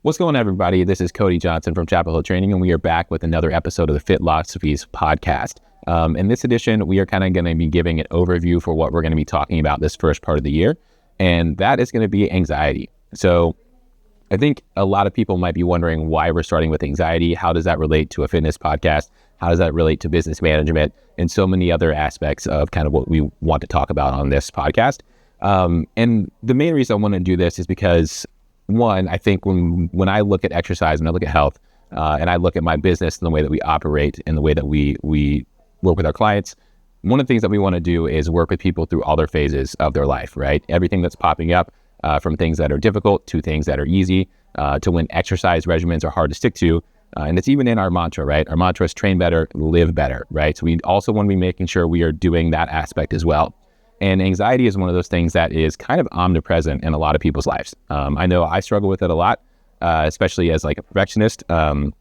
What's going on, everybody? This is Cody Johnson from Chapel Hill Training, and we are back with another episode of the Fitlosophies podcast. In this edition, we are kind of going to be giving an overview for what we're going to be talking about this first part of the year, and that is going to be anxiety. So I think a lot of people might be wondering why we're starting with anxiety. How does that relate to a fitness podcast? How does that relate to business management and so many other aspects of kind of what we want to talk about on this podcast? And the main reason I want to do this is because, one, I think when I look at exercise and I look at health, and I look at my business and the way that we operate and the way that we work with our clients, one of the things that we want to do is work with people through all their phases of their life, right? Everything that's popping up, from things that are difficult to things that are easy, to when exercise regimens are hard to stick to. And it's even in our mantra, right? Our mantra is train better, live better, right? So we also want to be making sure we are doing that aspect as well. And anxiety is one of those things that is kind of omnipresent in a lot of people's lives. I know I struggle with it a lot, especially as like a perfectionist. I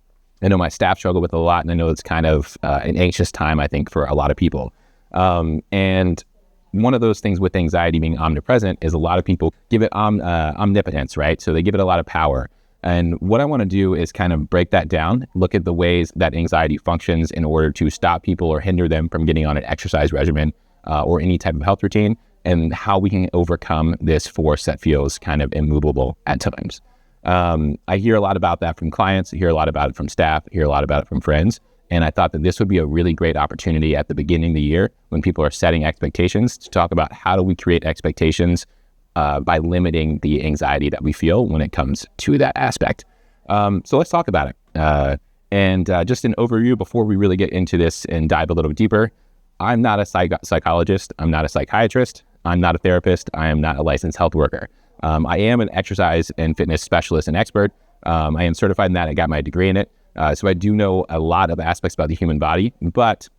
know my staff struggle with it a lot, and I know it's kind of an anxious time, I think, for a lot of people. And one of those things with anxiety being omnipresent is a lot of people give it omnipotence, right? So they give it a lot of power. And what I want to do is kind of break that down, look at the ways that anxiety functions in order to stop people or hinder them from getting on an exercise regimen or any type of health routine, and how we can overcome this force that feels kind of immovable at times. I hear a lot about that from clients. I hear a lot about it from staff. I hear a lot about it from friends. And I thought that this would be a really great opportunity at the beginning of the year when people are setting expectations to talk about how do we create expectations by limiting the anxiety that we feel when it comes to that aspect. So let's talk about it. And just an overview before we really get into this and dive a little deeper. I'm not a psychologist. I'm not a psychiatrist. I'm not a therapist. I am not a licensed health worker. I am an exercise and fitness specialist and expert. I am certified in that. I got my degree in it. So I do know a lot of aspects about the human body, but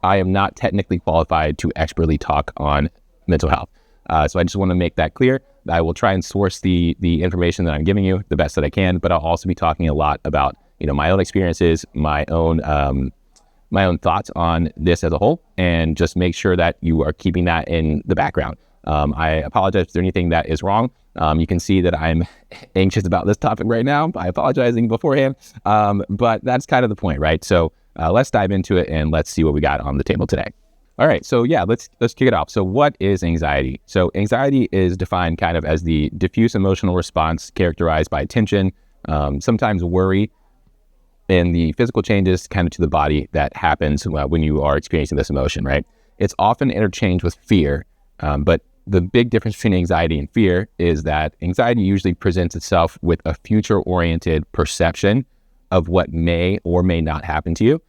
I am not technically qualified to expertly talk on mental health. So I just want to make that clear. I will try and source the information that I'm giving you the best that I can, but I'll also be talking a lot about, my own experiences, my own thoughts on this as a whole, and just make sure that you are keeping that in the background. I apologize if there's anything that is wrong. You can see that I'm anxious about this topic right now by apologizing beforehand. But that's kind of the point, right? So let's dive into it and let's see what we got on the table today. All right. So yeah, let's kick it off. So what is anxiety? So anxiety is defined kind of as the diffuse emotional response characterized by tension, sometimes worry, and the physical changes kind of to the body that happens when you are experiencing this emotion, right? It's often interchanged with fear, but the big difference between anxiety and fear is that anxiety usually presents itself with a future-oriented perception of what may or may not happen to you,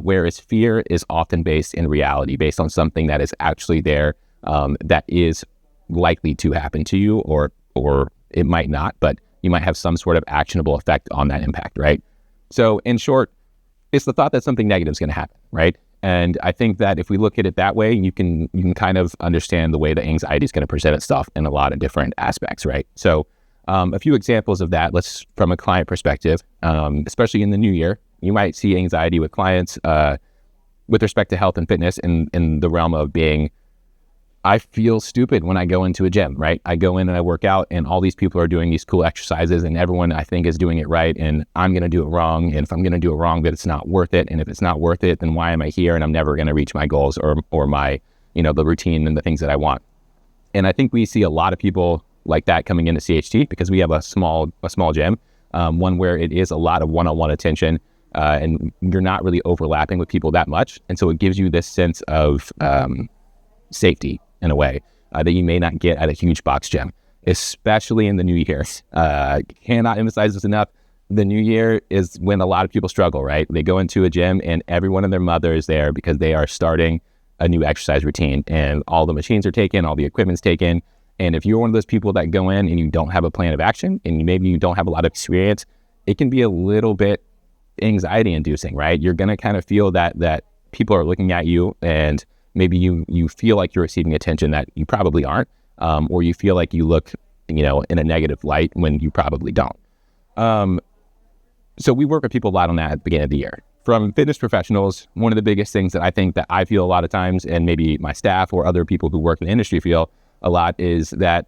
whereas fear is often based in reality, based on something that is actually there, that is likely to happen to you, or it might not, but you might have some sort of actionable effect on that impact, right? So in short, it's the thought that something negative is going to happen, right? And I think that if we look at it that way, you can kind of understand the way that anxiety is going to present itself in a lot of different aspects, right? So a few examples of that, from a client perspective, especially in the new year, you might see anxiety with clients with respect to health and fitness in the realm of being, I feel stupid when I go into a gym, right? I go in and I work out and all these people are doing these cool exercises and everyone I think is doing it right, and I'm going to do it wrong. And if I'm going to do it wrong, but it's not worth it. And if it's not worth it, then why am I here? And I'm never going to reach my goals or my, the routine and the things that I want. And I think we see a lot of people like that coming into CHT because we have a small gym, one where it is a lot of one-on-one attention, and you're not really overlapping with people that much. And so it gives you this sense of safety in a way that you may not get at a huge box gym, especially in the new year. Cannot emphasize this enough. The new year is when a lot of people struggle, right? They go into a gym and everyone and their mother is there because they are starting a new exercise routine and all the machines are taken, all the equipment's taken. And if you're one of those people that go in and you don't have a plan of action and maybe you don't have a lot of experience, it can be a little bit anxiety inducing, right? You're going to kind of feel that people are looking at you and maybe you feel like you're receiving attention that you probably aren't, or you feel like you look, in a negative light when you probably don't. So we work with people a lot on that at the beginning of the year. From fitness professionals, one of the biggest things that I think that I feel a lot of times, and maybe my staff or other people who work in the industry feel a lot, is that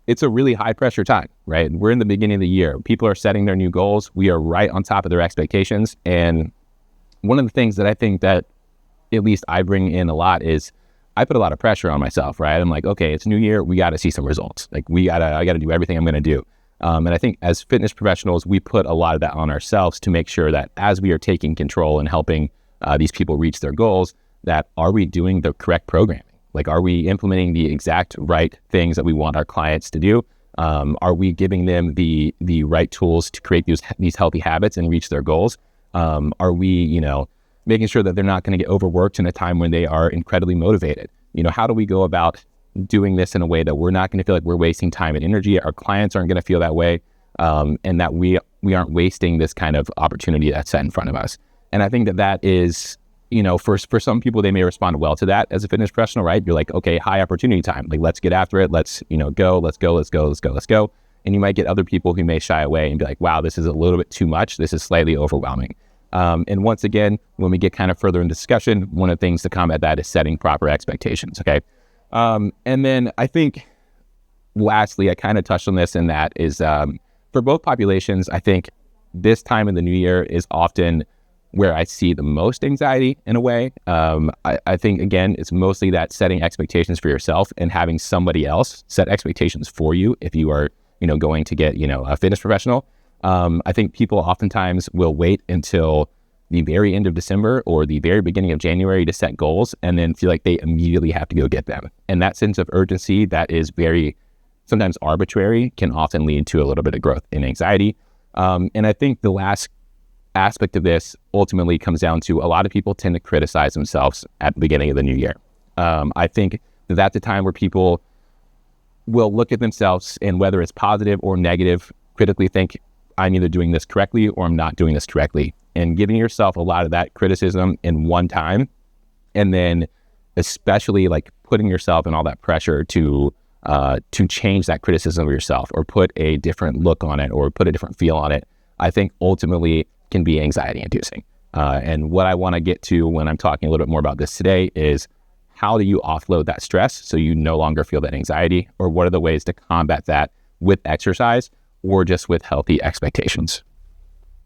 it's a really high pressure time, right? We're in the beginning of the year. People are setting their new goals. We are right on top of their expectations. And one of the things that I think that at least I bring in a lot is I put a lot of pressure on myself, right? I'm like, okay, it's new year. We got to see some results. Like I got to do everything I'm going to do. And I think as fitness professionals, we put a lot of that on ourselves to make sure that as we are taking control and helping these people reach their goals, that are we doing the correct programming? Like, are we implementing the exact right things that we want our clients to do? Are we giving them the right tools to create these healthy habits and reach their goals? Are we, making sure that they're not going to get overworked in a time when they are incredibly motivated? How do we go about doing this in a way that we're not going to feel like we're wasting time and energy? Our clients aren't going to feel that way, and that we aren't wasting this kind of opportunity that's set in front of us. And I think that is, for some people, they may respond well to that as a fitness professional, right? You're like, okay, high opportunity time. Like, let's get after it. Let's, go. And you might get other people who may shy away and be like, wow, this is a little bit too much. This is slightly overwhelming. And once again, when we get kind of further in discussion, one of the things to combat that is setting proper expectations. Okay. And then I think lastly, I kind of touched on this, and that is, for both populations, I think this time in the new year is often where I see the most anxiety in a way. I think, again, it's mostly that setting expectations for yourself and having somebody else set expectations for you if you are, going to get, a fitness professional. I think people oftentimes will wait until the very end of December or the very beginning of January to set goals and then feel like they immediately have to go get them. And that sense of urgency that is very sometimes arbitrary can often lead to a little bit of growth in anxiety. And I think the last aspect of this ultimately comes down to a lot of people tend to criticize themselves at the beginning of the new year. I think that's the time where people will look at themselves and, whether it's positive or negative, critically think, I'm either doing this correctly or I'm not doing this correctly. And giving yourself a lot of that criticism in one time, and then especially like putting yourself in all that pressure to change that criticism of yourself or put a different look on it or put a different feel on it, I think ultimately can be anxiety inducing. And what I want to get to when I'm talking a little bit more about this today is, how do you offload that stress so you no longer feel that anxiety? Or what are the ways to combat that with exercise or just with healthy expectations?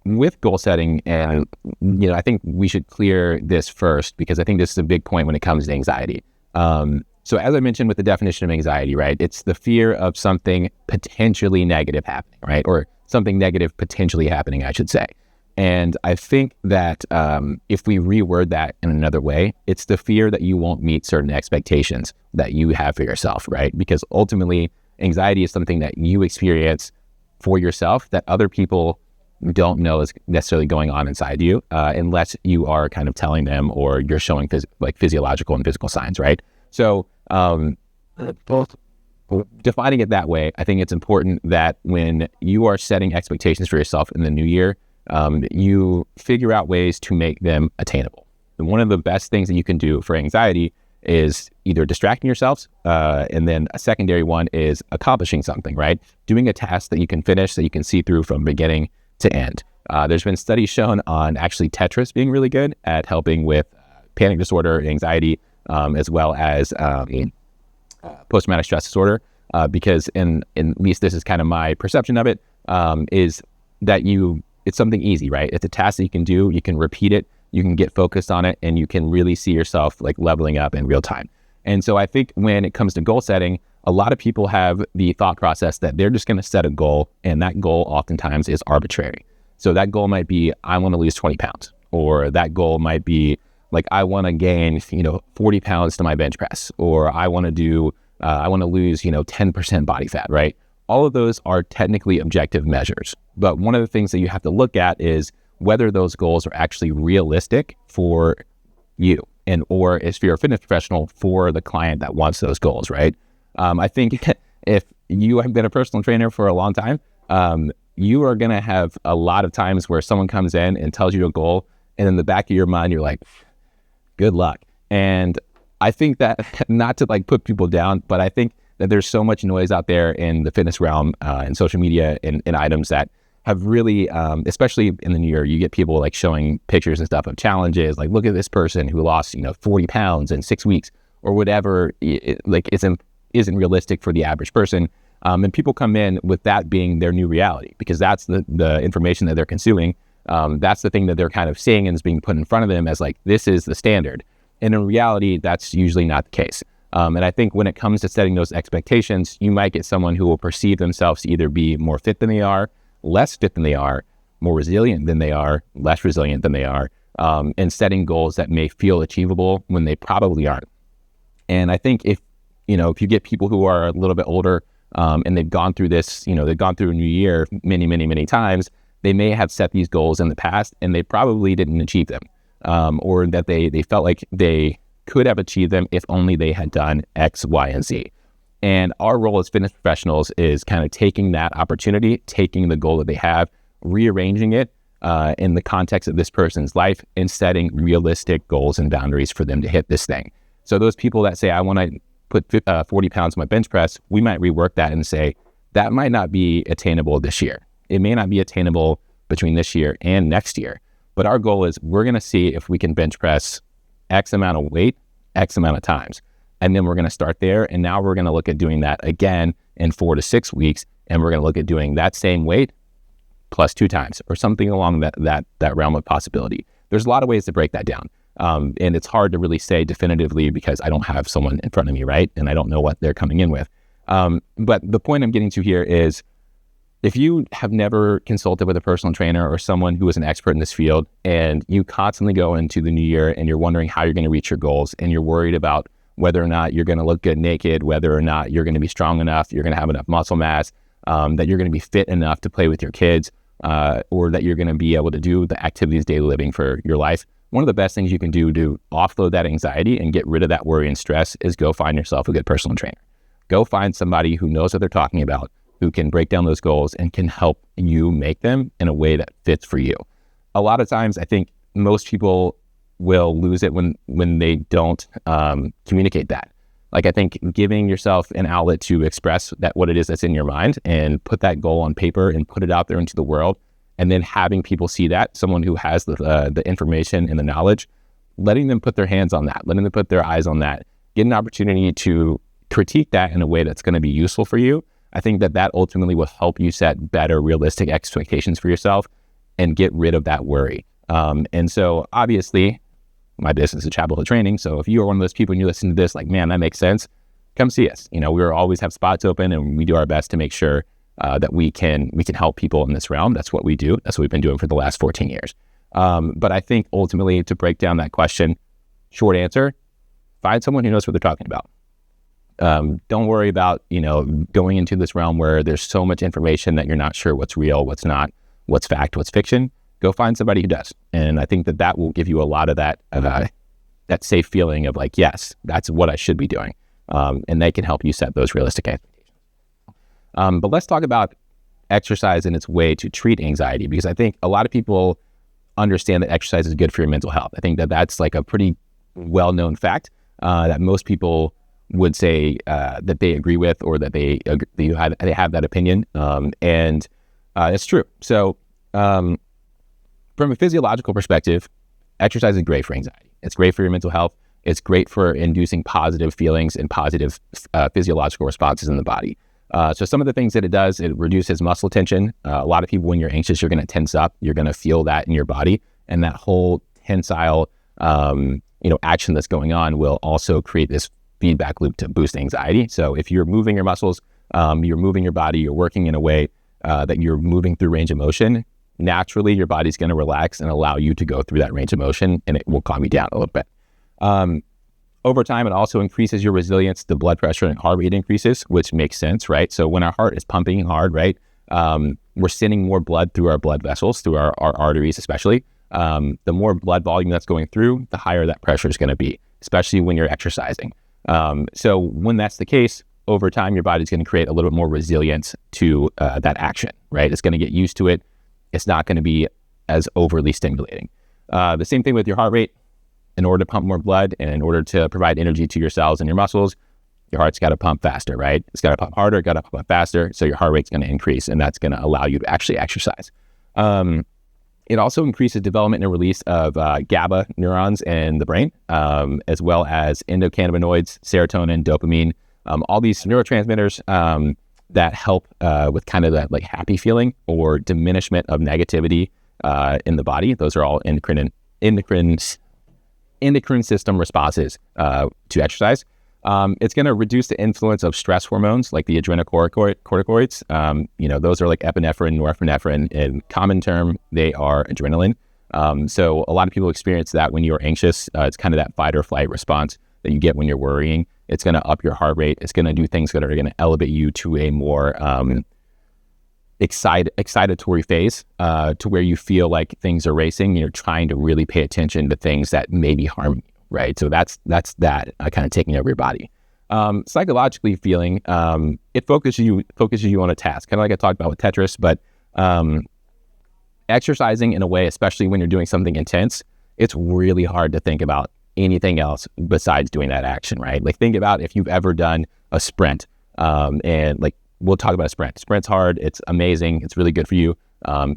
With goal setting, and I think we should clear this first, because I think this is a big point when it comes to anxiety. So as I mentioned with the definition of anxiety, right, it's the fear of something potentially negative happening, right? Or something negative potentially happening, I should say. And I think that if we reword that in another way, it's the fear that you won't meet certain expectations that you have for yourself, right? Because ultimately, anxiety is something that you experience for yourself that other people don't know is necessarily going on inside you, unless you are kind of telling them or you're showing physiological and physical signs, right? So both defining it that way, I think it's important that when you are setting expectations for yourself in the new year, you figure out ways to make them attainable. And one of the best things that you can do for anxiety is either distracting yourselves, and then a secondary one is accomplishing something, right? Doing a task that you can finish, that you can see through from beginning to end. There's been studies shown on actually Tetris being really good at helping with panic disorder, anxiety, as well as post-traumatic stress disorder, because in at least this is kind of my perception of it, is that it's something easy, right? It's a task that you can do, you can repeat it, you can get focused on it, and you can really see yourself like leveling up in real time. And so I think when it comes to goal setting, a lot of people have the thought process that they're just going to set a goal, and that goal oftentimes is arbitrary. So that goal might be, I want to lose 20 pounds, or that goal might be like, I want to gain, 40 pounds to my bench press, or I want to lose, 10% body fat, right? All of those are technically objective measures. But one of the things that you have to look at is whether those goals are actually realistic for you, and or if you're a fitness professional, for the client that wants those goals, right? I think if you have been a personal trainer for a long time, you are going to have a lot of times where someone comes in and tells you a goal, and in the back of your mind, you're like, good luck. And I think that, not to like put people down, but I think that there's so much noise out there in the fitness realm, and social media and items that have really, especially in the new year, you get people like showing pictures and stuff of challenges, like, look at this person who lost, 40 pounds in 6 weeks or whatever, isn't realistic for the average person. And people come in with that being their new reality because that's the information that they're consuming. That's the thing that they're kind of seeing and is being put in front of them as like, this is the standard. And in reality, that's usually not the case. And I think when it comes to setting those expectations, you might get someone who will perceive themselves to either be more fit than they are, less fit than they are, more resilient than they are, less resilient than they are, and setting goals that may feel achievable when they probably aren't. And I think if you get people who are a little bit older and they've gone through this, they've gone through a new year many, many, many times, they may have set these goals in the past and they probably didn't achieve them, or that they felt like they could have achieved them if only they had done X, Y, and Z. And our role as fitness professionals is kind of taking that opportunity, taking the goal that they have, rearranging it in the context of this person's life and setting realistic goals and boundaries for them to hit this thing. So those people that say, I want to put 40 pounds on my bench press, we might rework that and say, that might not be attainable this year. It may not be attainable between this year and next year. But our goal is we're going to see if we can bench press X amount of weight, X amount of times. And then we're going to start there. And now we're going to look at doing that again in 4 to 6 weeks. And we're going to look at doing that same weight plus 2 times or something along that realm of possibility. There's a lot of ways to break that down. And it's hard to really say definitively because I don't have someone in front of me, right? And I don't know what they're coming in with. But the point I'm getting to here is if you have never consulted with a personal trainer or someone who is an expert in this field, and you constantly go into the new year and you're wondering how you're going to reach your goals, and you're worried about whether or not you're going to look good naked, whether or not you're going to be strong enough, you're going to have enough muscle mass, that you're going to be fit enough to play with your kids, or that you're going to be able to do the activities daily living for your life, one of the best things you can do to offload that anxiety and get rid of that worry and stress is go find yourself a good personal trainer. Go find somebody who knows what they're talking about, who can break down those goals and can help you make them in a way that fits for you. A lot of times, I think most people will lose it when they don't communicate that. Like, I think giving yourself an outlet to express that what it is that's in your mind and put that goal on paper and put it out there into the world, and then having people see that, someone who has the information and the knowledge, letting them put their hands on that, letting them put their eyes on that, get an opportunity to critique that in a way that's going to be useful for you. I think that ultimately will help you set better realistic expectations for yourself and get rid of that worry. And so obviously my business is Chapel Hill Training. So if you are one of those people and you listen to this, like, man, that makes sense, come see us. We always have spots open and we do our best to make sure that we can help people in this realm. That's what we do. That's what we've been doing for the last 14 years. But I think ultimately, to break down that question, short answer, find someone who knows what they're talking about. Don't worry about, going into this realm where there's so much information that you're not sure what's real, what's not, what's fact, what's fiction. Go find somebody who does. And I think that will give you a lot of that safe feeling of like, yes, that's what I should be doing. And they can help you set those realistic expectations. But let's talk about exercise and its way to treat anxiety, because I think a lot of people understand that exercise is good for your mental health. I think that's like a pretty well-known fact that most people would say that they agree with, or that they have that opinion, and it's true. So from a physiological perspective, exercise is great for anxiety. It's great for your mental health. It's great for inducing positive feelings and positive physiological responses in the body. So some of the things that it does, it reduces muscle tension. A lot of people, when you're anxious, you're going to tense up. You're going to feel that in your body, and that whole tensile action that's going on will also create this feedback loop to boost anxiety. So if you're moving your muscles, you're moving your body, you're working in a way that you're moving through range of motion, naturally your body's going to relax and allow you to go through that range of motion, and it will calm you down a little bit. Over time, it also increases your resilience. The blood pressure and heart rate increases, which makes sense, right? So when our heart is pumping hard, right, we're sending more blood through our blood vessels, through our arteries especially. The more blood volume that's going through, the higher that pressure is going to be, especially when you're exercising. So when that's the case, over time, your body's going to create a little bit more resilience to that action, right? It's going to get used to it. It's not going to be as overly stimulating. The same thing with your heart rate. In order to pump more blood and in order to provide energy to your cells and your muscles, your heart's got to pump faster, right? It's got to pump harder, got to pump faster. So your heart rate's going to increase, and that's going to allow you to actually exercise. It also increases development and release of GABA neurons in the brain, as well as endocannabinoids, serotonin, dopamine, all these neurotransmitters that help with kind of that like happy feeling or diminishment of negativity in the body. Those are all endocrine system responses to exercise. It's going to reduce the influence of stress hormones like the adrenocorticoids. Those are like epinephrine, norepinephrine. In common term, they are adrenaline. So a lot of people experience that when you're anxious. It's kind of that fight or flight response that you get when you're worrying. It's going to up your heart rate. It's going to do things that are going to elevate you to a more excitatory phase, to where you feel like things are racing and you're trying to really pay attention to things that maybe harm you, right? So that's that kind of taking over your body. Psychologically feeling, it focuses you on a task, kind of like I talked about with Tetris, but exercising in a way, especially when you're doing something intense, it's really hard to think about anything else besides doing that action, right? Like think about if you've ever done a sprint, and like we'll talk about a sprint. Sprint's hard. It's amazing. It's really good for you.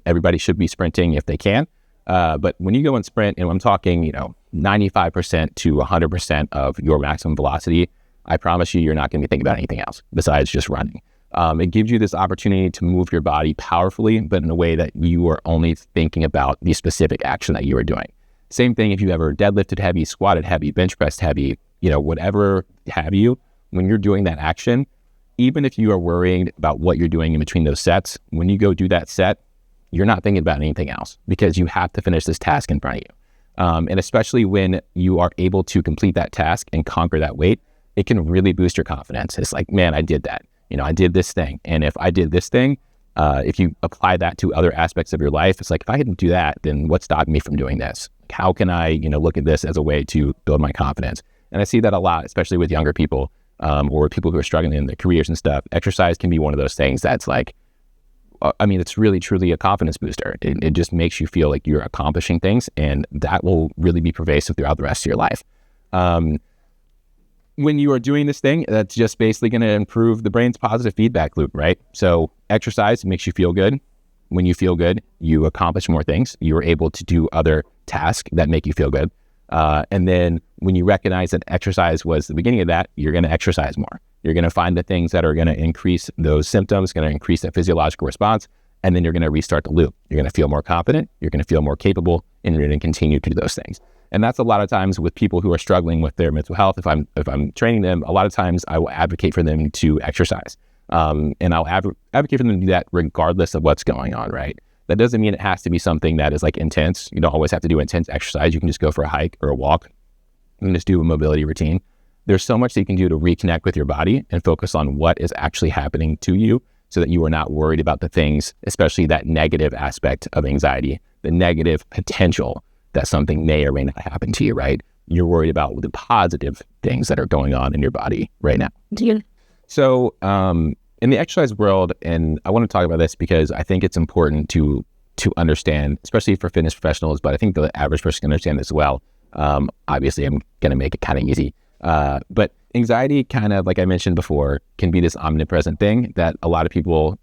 Everybody should be sprinting if they can. But when you go and sprint, and I'm talking, 95% to 100% of your maximum velocity, I promise you're not going to be thinking about anything else besides just running. It gives you this opportunity to move your body powerfully, but in a way that you are only thinking about the specific action that you are doing. Same thing if you ever deadlifted heavy, squatted heavy, bench pressed heavy, whatever have you, when you're doing that action, even if you are worrying about what you're doing in between those sets, when you go do that set, you're not thinking about anything else because you have to finish this task in front of you. And especially when you are able to complete that task and conquer that weight, it can really boost your confidence. It's like, man, I did that. I did this thing. And if I did this thing, if you apply that to other aspects of your life, it's like, if I didn't do that, then what's stopping me from doing this? How can I, look at this as a way to build my confidence? And I see that a lot, especially with younger people, or people who are struggling in their careers and stuff. Exercise can be one of those things that's like, it's really, truly a confidence booster. It just makes you feel like you're accomplishing things, and that will really be pervasive throughout the rest of your life. When you are doing this thing, that's just basically going to improve the brain's positive feedback loop, right? So exercise makes you feel good. When you feel good, you accomplish more things. You're able to do other tasks that make you feel good. And then when you recognize that exercise was the beginning of that, you're going to exercise more. You're going to find the things that are going to increase those symptoms, going to increase that physiological response, and then you're going to restart the loop. You're going to feel more confident, you're going to feel more capable, and you're going to continue to do those things. And that's a lot of times with people who are struggling with their mental health. If I'm training them, a lot of times I will advocate for them to exercise. And I'll advocate for them to do that regardless of what's going on, right? That doesn't mean it has to be something that is like intense. You don't always have to do intense exercise. You can just go for a hike or a walk and just do a mobility routine. There's so much that you can do to reconnect with your body and focus on what is actually happening to you so that you are not worried about the things, especially that negative aspect of anxiety, the negative potential that something may or may not happen to you, right? You're worried about the positive things that are going on in your body right now. So in the exercise world, and I want to talk about this because I think it's important to understand, especially for fitness professionals, but I think the average person can understand this as well. Obviously, I'm going to make it kind of easy. But anxiety, kind of like I mentioned before, can be this omnipresent thing that a lot of people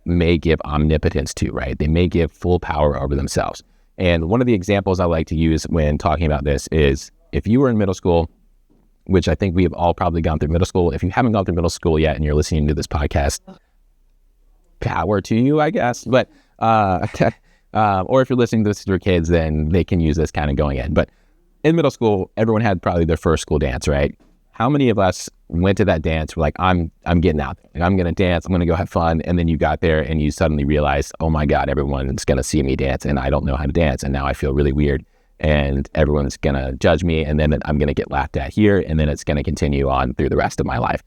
may give omnipotence to, right? They may give full power over themselves. And one of the examples I like to use when talking about this is if you were in middle school, which I think we have all probably gone through middle school. If you haven't gone through middle school yet and you're listening to this podcast, power to you, I guess. But or if you're listening to this to your kids, then they can use this kind of going in. But in middle school, everyone had probably their first school dance, right? How many of us went to that dance? We're like, I'm getting out there. Like, I'm going to dance. I'm going to go have fun. And then you got there and you suddenly realized, oh my God, everyone's going to see me dance and I don't know how to dance. And now I feel really weird and everyone's going to judge me. And then I'm going to get laughed at here. And then it's going to continue on through the rest of my life.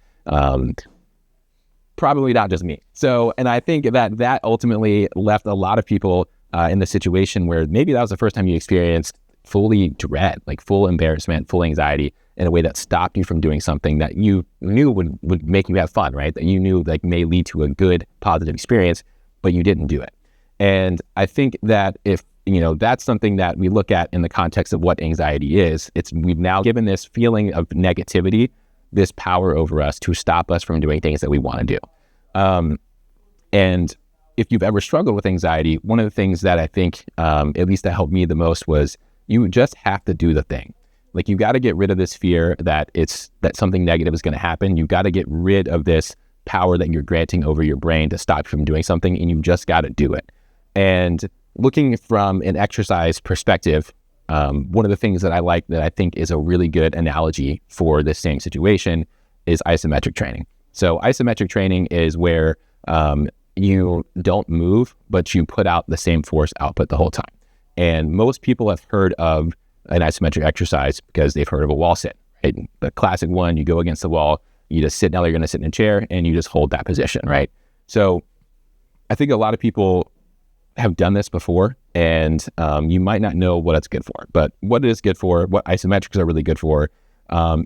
Probably not just me. So, and I think that ultimately left a lot of people in the situation where maybe that was the first time you experienced fully dread, like full embarrassment, full anxiety in a way that stopped you from doing something that you knew would make you have fun, right? That you knew like may lead to a good, positive experience, but you didn't do it. And I think that if, that's something that we look at in the context of what anxiety is, we've now given this feeling of negativity, this power over us to stop us from doing things that we want to do. And if you've ever struggled with anxiety, one of the things that I think, at least that helped me the most was you just have to do the thing. Like you got to get rid of this fear that something negative is going to happen. You got to get rid of this power that you're granting over your brain to stop you from doing something, and you've just got to do it. And looking from an exercise perspective, one of the things that I like that I think is a really good analogy for this same situation is isometric training. So isometric training is where you don't move, but you put out the same force output the whole time. And most people have heard of an isometric exercise because they've heard of a wall sit, right? The classic one, you go against the wall, you just sit, now you're going to sit in a chair and you just hold that position, right? So I think a lot of people have done this before, and you might not know what it's good for, but what it is good for, what isometrics are really good for,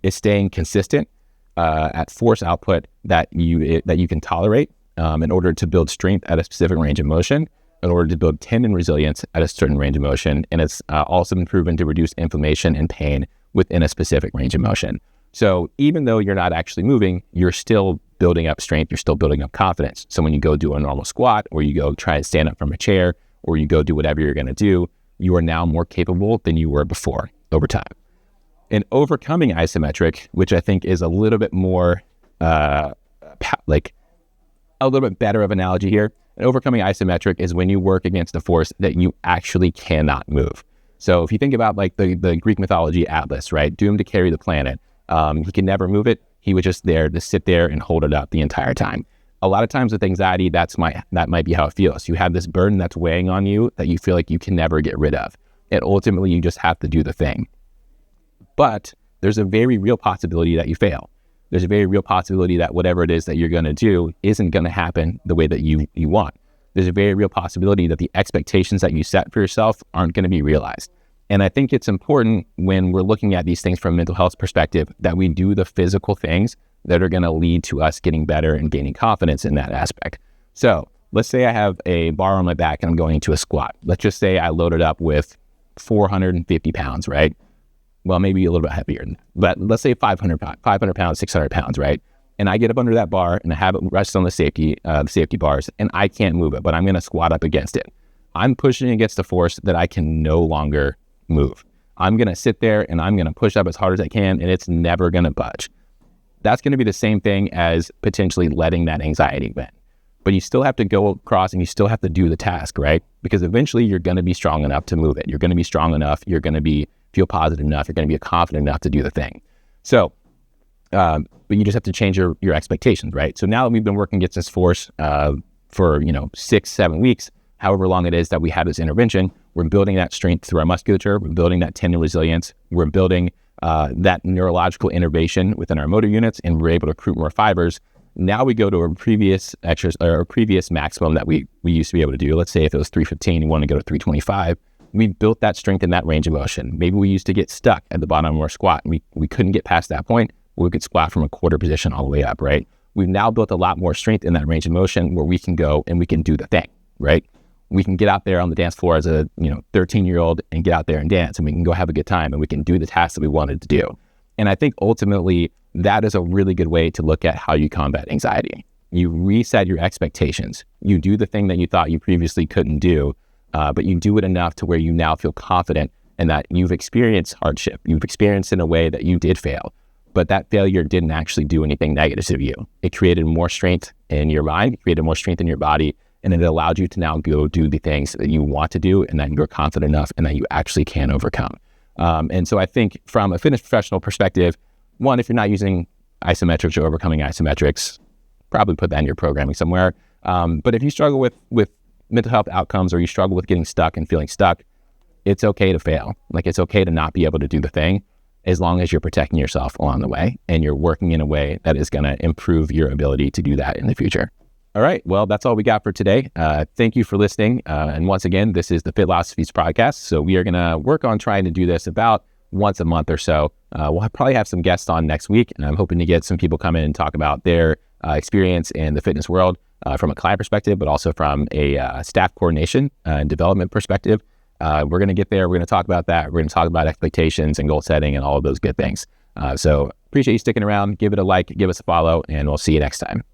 is staying consistent at force output that you can tolerate in order to build strength at a specific range of motion, in order to build tendon resilience at a certain range of motion, and it's also been proven to reduce inflammation and pain within a specific range of motion. So even though you're not actually moving, you're still building up strength, you're still building up confidence. So when you go do a normal squat, or you go try and stand up from a chair, or you go do whatever you're going to do, you are now more capable than you were before over time. And overcoming isometric, which I think is a little bit more, like a little bit better of analogy here, and overcoming isometric is when you work against a force that you actually cannot move. So if you think about like the Greek mythology Atlas, right, doomed to carry the planet, he could never move it. He was just there to sit there and hold it up the entire time. A lot of times with anxiety, that might be how it feels. You have this burden that's weighing on you that you feel like you can never get rid of. And ultimately, you just have to do the thing. But there's a very real possibility that you fail. There's a very real possibility that whatever it is that you're going to do isn't going to happen the way that you want. There's a very real possibility that the expectations that you set for yourself aren't going to be realized. And I think it's important when we're looking at these things from a mental health perspective that we do the physical things that are going to lead to us getting better and gaining confidence in that aspect. So let's say I have a bar on my back and I'm going into a squat. Let's just say I load it up with 450 pounds, right? Well, maybe a little bit heavier, but let's say 500 pounds, 600 pounds, right? And I get up under that bar and I have it rest on the safety bars, and I can't move it, but I'm going to squat up against it. I'm pushing against a force that I can no longer move. I'm going to sit there and I'm going to push up as hard as I can, and it's never going to budge. That's going to be the same thing as potentially letting that anxiety win. But you still have to go across and you still have to do the task, right? Because eventually you're going to be strong enough to move it. You're going to be strong enough. You're going to feel positive enough. You're going to be confident enough to do the thing. So, but you just have to change your expectations, right? So now that we've been working against this force for 6-7 weeks, however long it is that we have this intervention, we're building that strength through our musculature. We're building that tendon resilience. We're building that neurological innervation within our motor units, and we're able to recruit more fibers. Now we go to a previous exercise or a previous maximum that we used to be able to do. Let's say if it was 315, you want to go to 325. We built that strength in that range of motion. Maybe we used to get stuck at the bottom of our squat, and we couldn't get past that point. We could squat from a quarter position all the way up, right? We've now built a lot more strength in that range of motion where we can go and we can do the thing, right? We can get out there on the dance floor as a 13-year-old and get out there and dance, and we can go have a good time, and we can do the tasks that we wanted to do. And I think ultimately that is a really good way to look at how you combat anxiety. You reset your expectations. You do the thing that you thought you previously couldn't do, but you do it enough to where you now feel confident and that you've experienced hardship. You've experienced in a way that you did fail, but that failure didn't actually do anything negative to you. It created more strength in your mind, it created more strength in your body, and it allowed you to now go do the things that you want to do and that you're confident enough and that you actually can overcome. And so I think from a fitness professional perspective, one, if you're not using isometrics or overcoming isometrics, probably put that in your programming somewhere. But if you struggle with mental health outcomes, or you struggle with getting stuck and feeling stuck, it's okay to fail. Like, it's okay to not be able to do the thing, as long as you're protecting yourself along the way and you're working in a way that is going to improve your ability to do that in the future. All right. Well, that's all we got for today. Thank you for listening. And once again, this is the Fitlosophies podcast. So we are going to work on trying to do this about once a month or so. We'll probably have some guests on next week, and I'm hoping to get some people come in and talk about their experience in the fitness world from a client perspective, but also from a staff coordination and development perspective. We're going to get there. We're going to talk about that. We're going to talk about expectations and goal setting and all of those good things. So appreciate you sticking around. Give it a like, give us a follow, and we'll see you next time.